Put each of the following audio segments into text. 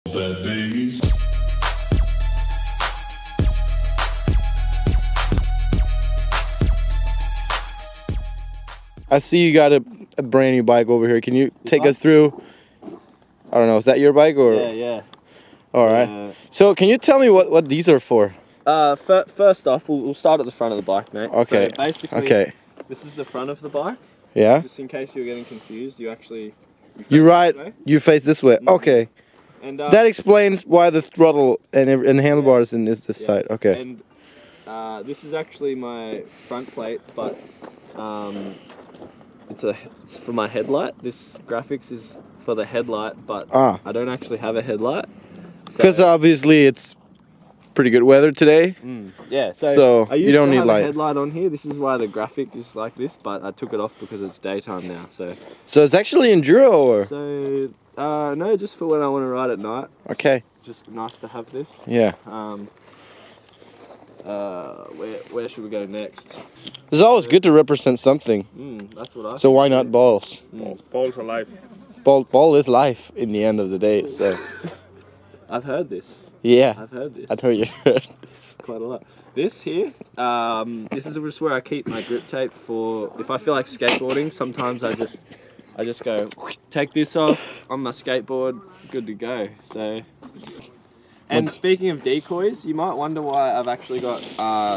I see you got a brand new bike over here. Can you take us through? I don't know. Is that your bike or? Yeah. All right. So can you tell me what these are for? First off, we'll start at the front of the bike, mate. Okay. So basically, this is the front of the bike. Yeah. Just in case you're getting confused, you face You face this way. Okay. And that explains why the throttle and handlebars in this side. Okay. And this is actually my front plate, but it's for my headlight. This graphics is for the headlight, but I don't actually have a headlight. Because obviously it's pretty good weather today. Yeah. So I used you don't to need have light. a headlight on here. This is why the graphic is like this, but I took it off because it's daytime now. So it's actually enduro or? So no, just for when I want to ride at night. Okay. Just nice to have this. Yeah. Where should we go next? It's always good to represent something. That's what I. So why not balls? Balls are life. Ball is life in the end of the day. So. I've heard this. Yeah. I've heard this. I've heard you heard this. Quite a lot. This here, this is just where I keep my grip tape for if I feel like skateboarding. Sometimes I just go take this off on my skateboard, good to go. So. And speaking of decoys, you might wonder why I've actually got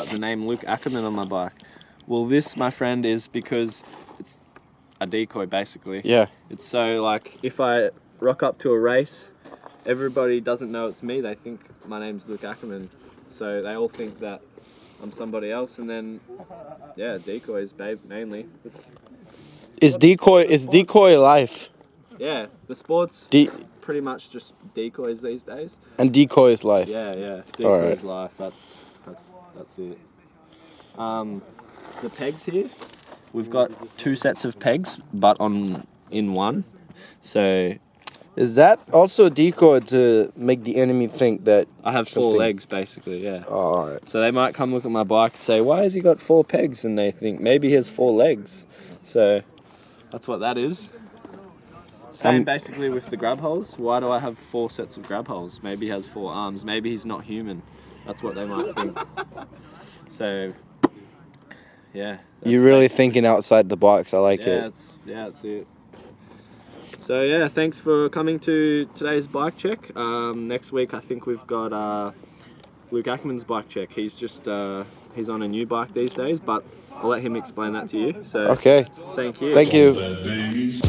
the name Luc Ackemanns on my bike. Well, this, my friend, is because it's a decoy, basically. Yeah. It's so, like, if I rock up to a race, everybody doesn't know it's me. They think my name's Luc Ackemanns. So they all think that I'm somebody else. And then, yeah, decoys, mainly. Is decoy life? Yeah, the sport's pretty much just decoys these days. And decoy is life. Yeah. Decoy is life. That's it. The pegs here, we've got 2 sets of pegs, but in one. So is that also a decoy to make the enemy think that I have 4 legs, basically? Yeah. Oh, all right. So they might come look at my bike and say, "Why has he got 4 pegs?" And they think maybe he has 4 legs. So that's what that is. Same basically with the grab holes. Why do I have 4 sets of grab holes? Maybe he has 4 arms. Maybe he's not human. That's what they might think. So, yeah. You're really thinking outside the box. I like it. That's it. So yeah, thanks for coming to today's bike check. Next week I think we've got Luc Ackemanns' bike check. He's just he's on a new bike these days, but I'll let him explain that to you. So okay. Thank you. Thank you.